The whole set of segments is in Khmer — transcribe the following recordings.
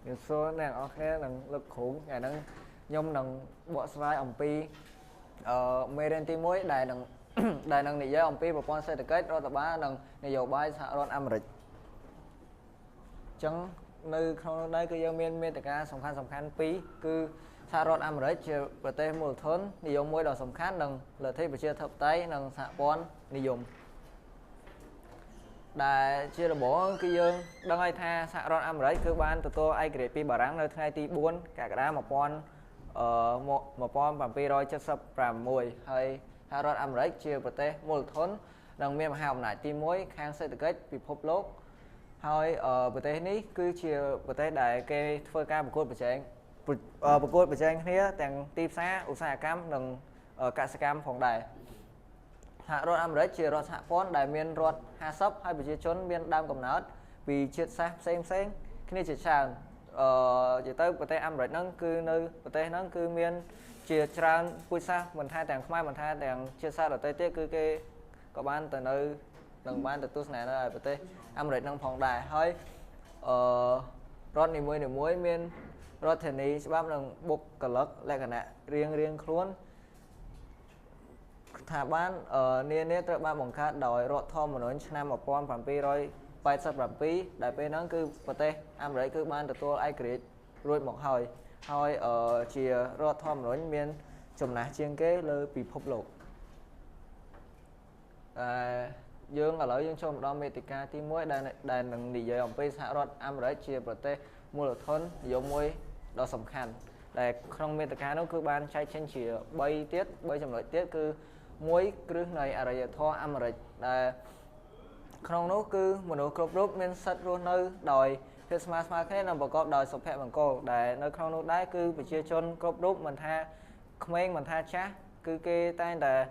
Điều số nàng ở thế nàng lực khủng ngày nắng nhung nàng bộ slide ông pi mê đen tim muối đài nàng đài nàng này với ông pi và con xe được kết rồi tập ba nàng này dầu bay xạ ron Americ chẳng nơi không đây cứ dân miền miền tất cả sòng khăn pi cứ xạ ron Americ chưa bờ tây mùa thốn này dầu muối đỏ sòng khăn nàng là thấy bờ chưa thập tay nàng xạ con này dùng đại chia là bỏ cái dương đang ai tha xạ ron Americ cứ ban từ tôi ai kể pi bảo ráng nơi thay ti buôn cả cái đá một con một con bằng pi rồi chất sập làm mùi hay xạ ron Americ chia bờ tây mùa thốn đồng miền hàm lại ti muối khang xây từ kết bị phốp lốt hay bờ tây ní cứ chia bờ tây đại cái phơi ca một cột bờ trang một cột bờ trang thế tàng tim xá u xà cam đừng cả xà cam phòng đài hạ rốt Americ chia rốt hạ phón đại miền rốt hạ sấp hay bị chia chốn miền đam cầm nát vì chia xa xem cái này chỉ chàng chỉ tới bờ tây Americ nó cứ nơi bờ tây nó cứ miền chia tràn vui xa mình thay tàng mai mình thay tàng chia xa ở tây tết cứ cái có ban từ nơi đừng ban từ tuốt này là bờ tây Americ nó phòng đài hơi rốt này muối miền rốt thì này sẽ bám đừng buộc cờ lắc lại cả nè riêng luôn thả bán niên nét rồi ban bằng khác đòi rọt thom một nón năm một con phạm pi rồi bay sắp phạm pi đại pe nó cứ bờ tây Americ cứ ban từ tôi ai kể rồi một hồi chia rọt thom một nón miền chùm nát chiên kế lơ bị phốp lột dương ở lối dương trong đó Mexica thì mỗi đài nâng đi về ông pi hạ rọt Americ chia bờ tây mua được thôn dùng muối đó sầm khăn để không Mexica nó cứ ban chạy trên chỉ bay tiết bay trong nội tiết cứ muối cứ này ở đây thọ Americ là không nó cứ một nụ cột rốt men sắt luôn nơi đòi Christmas market là một con đòi sập hẹ bằng cô để nơi không nó đá cứ bị chia chôn cột rốt mình tha không mình tha chá cứ cái tay là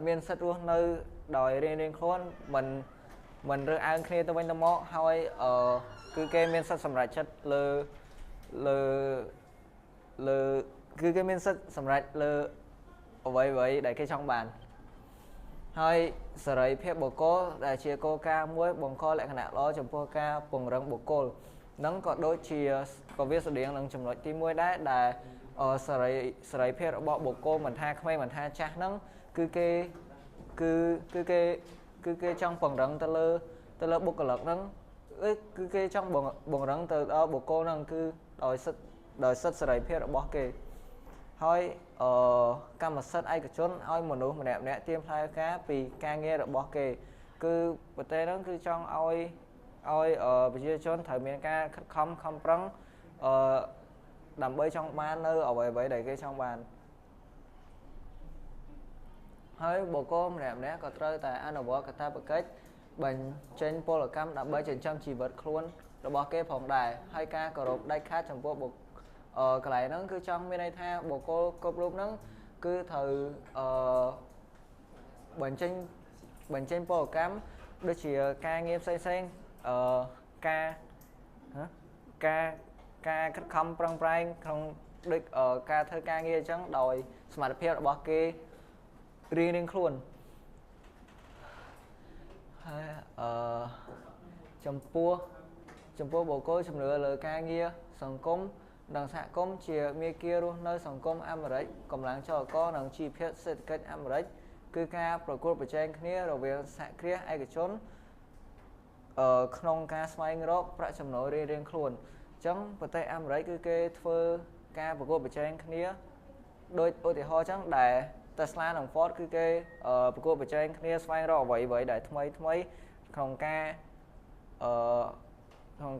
men sắt luôn nơi đòi riêng khôn mình được ăn kia tôi bên tâm mộ hay cứ cái men sắt sầm rải chất lơ cứ cái men sắt sầm rải lơ vậy để cái trong bàn hơi sợi phép bồ cô để chia coca muối bông kho lại khả năng lo trong coca bông răng bồ cô nắng có đôi chia có viết số điện năng trong loại tim muối đá để sợi phép bỏ bồ cô mình tha không mình tha cha nắng cứ cái trong bông răng tơ lơ bồ lợn nắng cứ cái trong bông răng từ đó bồ cô năng cứ đòi sắt sợi phép bỏ kê thôi cam một sắt ai cả chốn oi một nụ một đẹp nè tiêm thay cá vì ca nghe được bỏ kề cứ bữa tây đó cứ trong oi bây giờ chốn thời miền ca không prăng đầm bơi trong ban nơi ở vậy đầy cái trong bàn hơi bộ cô đẹp nè có rơi tại ăn ở bỏ cả ta bực kết bệnh trên polo cam đầm bơi trên trăm chỉ vật luôn rồi bỏ kê phòng đài hai ca cờ rộp đai khát trong bộ cái này nó cứ trong bên đây tha bộ cô lúc nó cứ thử bệnh trên polo cam đôi chỉ ca nghiêm xanh ca cách không prang không được ca thơ ca nghe chẳng đòi smart phép bỏ kia riêng luôn chấm pua bộ cô chấm lửa lời ca nghe sòng công đằng xạ công chia mía kia luôn nơi sòng công Americ còn láng cho có đằng chi phép sẽ kết Americ cứ ca pro cô trên kia rồi về xạ kia ai cái trốn không ca smile rock phải chấm nổi riêng luôn chẳng bờ tây Americ cứ cái phơ ca pro cô trên kia đôi thì ho chẳng để Tesla đồng Ford cứ cái pro cô trên kia smile rock vậy để thay không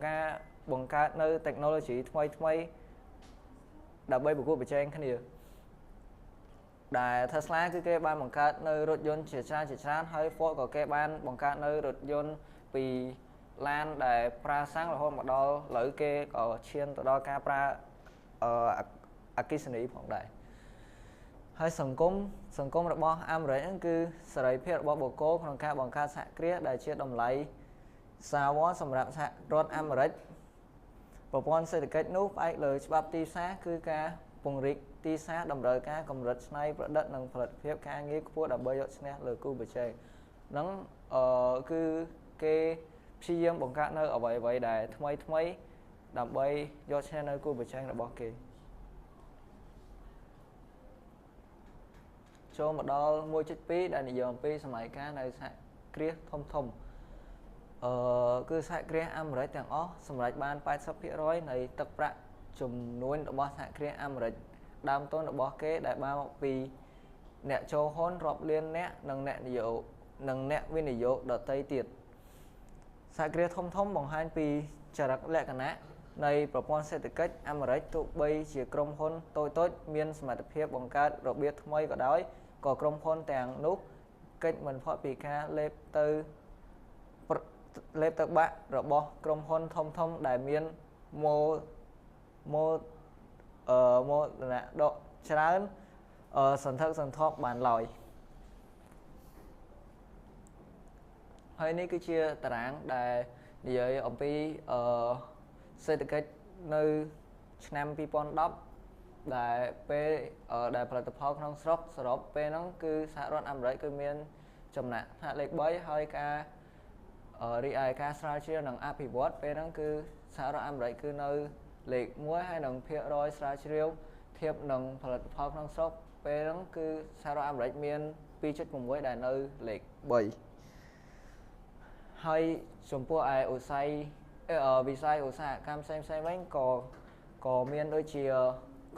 ca bằng ca nơi technology thay đã bay bộ trên cái này đại Tesla cứ cái ban bằng ca nơi rốt yôn chỉ tràn hơi Ford có cái ban bằng ca nơi rốt yôn vì lan để pra sáng là hôm một đo lấy cái ở trên từ đó ca pra akisani phòng đại hơi sòng công là bo am rồi cứ sợi phép bo bộ cô còn ca bằng ca xạ kia đại chia đồng lấy sao bó sầm rạp xạ rốt Americ bộ con sẽ được kết nút ai lời bắp ti xá cứ ca vùng rịch ti xá đồng đời ca cầm rịch này và đất năng phật phép ca nghe của đầm bơi dọn xe lời cu bề chơi nắng cứ cái phi dương bằng ca nơi ở vậy để thay ដើម្បីយកឈ្នះនៅគូប្រជែងរបស់គេចូលមកដល់ 1.2 ដែលនិយាយអំពីសម័យកាលនៅសហគ្រាសធំគឺសហគ្រាសអាមេរិកទាំងអស់សម្រេចបាន 80% នៃទឹកប្រាក់ចំនួនរបស់សហគ្រាសអាមេរិកដើមទុនរបស់គេដែលបានមកពីអ្នកចូលហ៊ុនរាប់លានអ្នកនិងអ្នកវិនិយោគដទៃទៀតសហគ្រាសធំបង្ហាញពីចរិតលក្ខណៈនៃប្រព័ន្ធសេដ្ឋកិច្ចអាមេរិកទោះបីជាក្រុមហ៊ុនតូចមានសមត្ថភាពបង្កើតរបៀបថ្មីក៏ដោយក៏ក្រុមហ៊ុនទាំងនោះកិច្ចមិនផុតពីការលេបទៅបាក់របស់ក្រុមហ៊ុនធំដែលមានមរតនដកច្រើនសន្ធឹកសន្ធាប់បានឡើយហើយនេះគឺជាតារាងដែលនិយាយអំពីសេដ្ឋកិច្ចនៅឆ្នាំ2010ដែលពេលដែលផលិតផលក្នុងស្រុកសរុបពេលហ្នឹងគឺសហរដ្ឋអាមេរិកគឺមានចំណាក់ថ្នាក់លេខ3ហើយការរីឯការស្រាវជ្រាវនិងអភិវឌ្ឍពេលហ្នឹងគឺសហរដ្ឋអាមេរិកគឺនៅលេខ1ហើយនឹងភាគរយស្រាវជ្រាវធៀបនឹងផលិតផលក្នុងស្រុកពេលហ្នឹងគឺសហរដ្ឋអាមេរិកមាន 2.6 ដែលនៅលេខ3ហើយចំពោះឯវិស័យឧស្សាហកម្មផ្សេងវិញក៏មានដូចជា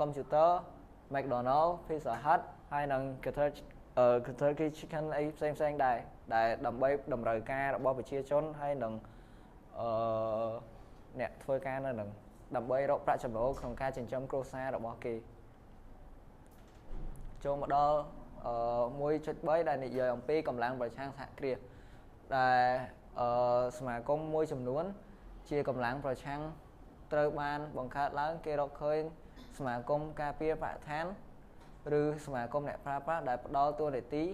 កុំព្យូទ័រ McDonald Pizza Hut ហើយនិង Kentucky Chicken អីផ្សេងដែរដែលដើម្បីតម្រូវការរបស់ប្រជាជនហើយនឹងអ្នកធ្វើការនៅនឹងដើម្បីរកប្រាក់ចំណូលក្នុងការចិញ្ចឹមគ្រួសាររបស់គេចូលមកដល់1.3 ដែលនិយាយអំពីកម្លាំងប្រឆាំងសហគ្រាសដែលសមាគមមួយចំនួនជាកម្លាំងប្រឆាំងត្រូវបានបង្កើតឡើងគេរកឃើញសមាគមការពារបរិស្ថានឬសមាគមអ្នកប្រើប្រាស់ដែលផ្ដល់តួនាទី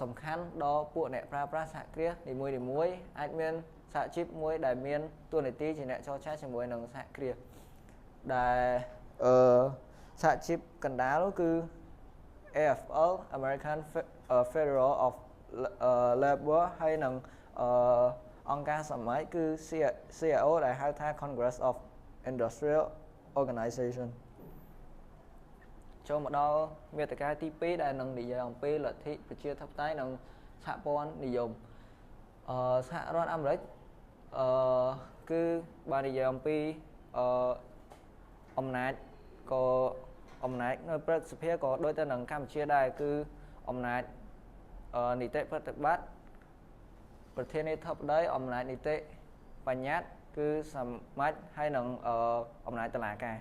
សំខាន់ដល់ពួកអ្នកប្រើប្រាស់សហគ្រាសនីមួយអាចមានសហជីពមួយដែលមានតួនាទីជាអ្នកចរចាជាមួយនឹងសហគ្រាសដែលសហជីពកណ្ដាលគឺ AFL American Federal of Labor ហើយនឹងអង្គការសម័យគឺ CIO ដែលហៅថា Congress of Industrial Organization ចូលមកដល់មាតិកាទី2ដែលនឹងនិយាយអំពីលទ្ធិប្រជាធិបតេយ្យនិងសហព័ន្ធនិយមសហរដ្ឋអាមេរិកគឺបាននិយាយអំពីអំណាចនៅព្រឹទ្ធសភាក៏ដូចទៅនឹងកម្ពុជាដែរគឺអំណាចនីតិប្រតិបត្តិប្រធានាធិបតីអំណាចនីតិបញ្ញត្តិគឺសម្ដេចហើយនឹងអំណាចតុលាការ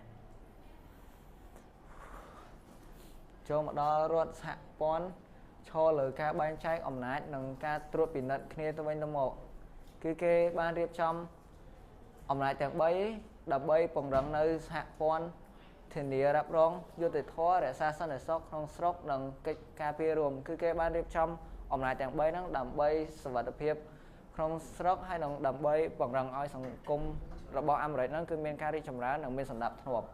ចូលមកដល់រដ្ឋសហព័ន្ធឈរលើការបែងចែកអំណាចនិងការត្រួតពិនិត្យគ្នាទៅវិញទៅមកគឺគេបានរៀបចំអំណាចទាំង3ដើម្បីពង្រឹងនៅសហព័ន្ធធានារ៉ាប់រងយុត្តិធម៌រក្សាសន្តិសុខក្នុងស្រុកនិងកិច្ចការពាររួមគឺគេបានរៀបចំអំណាចទាំង3ហ្នឹងដើម្បីសុវត្ថិភាពក្នុងស្រុកហើយនឹងដើម្បីពង្រឹងឲ្យសង្គមរបស់អាមេរិកហ្នឹងគឺមានការរីកចម្រើននិងមានសណ្ដាប់ធ្នាប់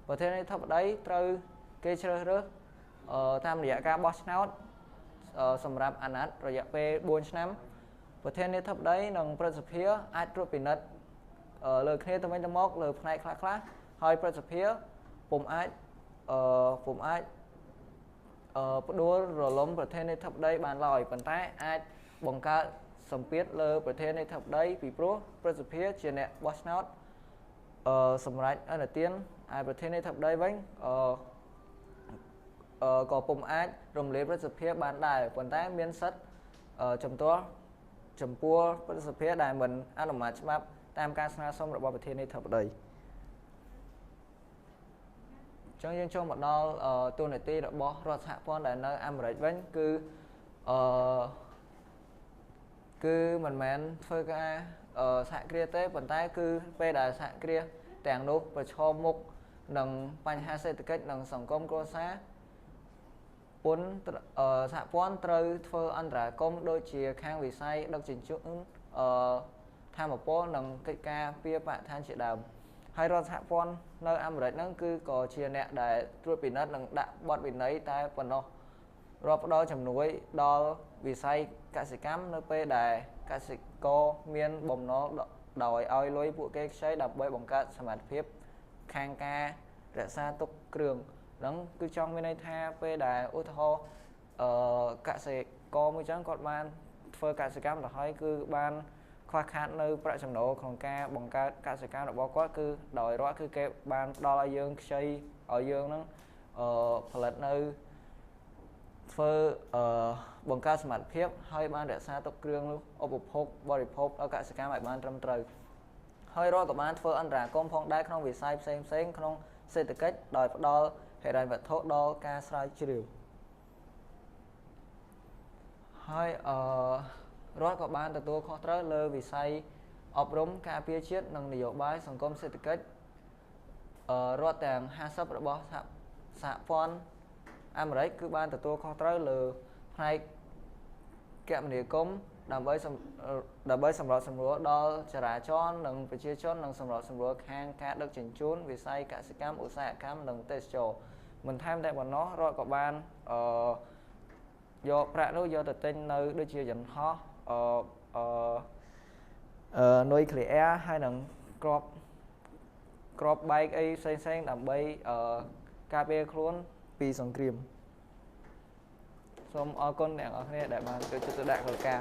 ប្រធានាធិបតីត្រូវគេជ្រើសរើសតាមរយៈការបោះឆ្នោតសម្រាប់អាណត្តិរយៈពេល4ឆ្នាំប្រធានាធិបតីនិងព្រឹទ្ធសភាអាចត្រួតពិនិត្យលើគ្នាទៅវិញទៅមកលើផ្នែកខ្លះហើយព្រឹទ្ធសភាពុំអាចផ្ដួលរលំប្រធានាធិបតីបានឡើយប៉ុន្តែអាចបង្កើតសម្ពាធលើប្រធានាធិបតីពីព្រោះព្រឹទ្ធសភាជាអ្នកបោះឆ្នោតសម្រាប់អនុទានឯប្រធានាធិបតីវិញក៏ពុំអាចរំលាយព្រឹទ្ធសភាបានដែរប៉ុន្តែមានសិទ្ធិចំពោះព្រឹទ្ធសភាដែលមិនអនុម័តច្បាប់តាមការស្នើសុំរបស់ប្រធានាធិបតីចឹងយើងចូលមកដល់តួនាទីរបស់រដ្ឋសហព័ន្ធដែលនៅអាមេរិកវិញគឺមិនមែនធ្វើការសហគ្រាសទេប៉ុន្តែគឺពេលដែលសហគ្រាសទាំងនោះប្រឈមមុខនឹងបញ្ហាសេដ្ឋកិច្ចនិងសង្គមគ្រួសារសហព័ន្ធត្រូវធ្វើអន្តរាគមន៍ដូចជាខាងវិស័យដឹកជញ្ជូនធម្មពលនិងកិច្ចការពារបរិស្ថានជាដើមហើយរដ្ឋសហព័ន្ធនៅអាមេរិកហ្នឹងគឺក៏ជាអ្នកដែលត្រួតពិនិត្យនិងដាក់បទវិន័យតែប៉ុណ្ណោះរាប់ផ្ដល់ជំនួយដល់វិស័យកសិកម្មនៅពេលដែលកសិករមានបំណុល ដោយឲ្យលុយពួកគេខ្ចីដើម្បីបង្កើតសមត្ថភាពខាងការរក្សាទុកគ្រឿងហ្នឹងគឺចង់មានន័យថាពេលដែលឧទាហរណ៍កសិករមួយចឹងគាត់បានធ្វើកសិកម្មទៅហើយគឺបានខ្វះខាតនៅប្រាក់ចំណូលក្នុងការបង្កើតកសិកម្មរបស់គាត់គឺដោយរដ្ឋគឺគេបានផ្ដល់ឲ្យយើងខ្ចីឲ្យយើងហ្នឹងផលិតនៅធ្វើបង្កើតសមត្ថភាពហើយបានរក្សាទុកគ្រឿងនោះឧបភោគបរិភោគដល់កសិកម្មឲ្យបានត្រឹមត្រូវហើយរដ្ឋក៏បានធ្វើអន្តរាគមន៍ផងដែរក្នុងវិស័យផ្សេងៗក្នុងសេដ្ឋកិច្ចដោយផ្ដល់ហិរញ្ញវត្ថុដល់ការស្រាវជ្រាវហើយរដ្ឋក៏បានទទួលខុសត្រូវលើវិស័យអប់រំការពារជាតិនិងនយោបាយសង្គមសេដ្ឋកិច្ចរដ្ឋទាំង50របស់សហព័ន្ធអាមេរិកគឺបានទទួលខុសត្រូវលើផ្នែកគមនាគមន៍ដើម្បីសម្របសម្រួលដល់ចរាចរណ៍និងប្រជាជននិងសម្របសម្រួលខាងការដឹកជញ្ជូនវិស័យកសិកម្មឧស្សាហកម្មនិងទេសចរណ៍មិនថែមតែប៉ុណ្ណោះរដ្ឋក៏បានយកប្រាក់នោះយកទៅទិញនៅដូចជាយន្តហោះនុយក្លេអ៊ែរហើយនឹងក្របបែកអីផ្សេងៗដើម្បីការពារខ្លួនពីសង្គ្រាមសូមអរគុណអ្នកនរគ្នាដែលបានចូលចិត្តដាក់កលការ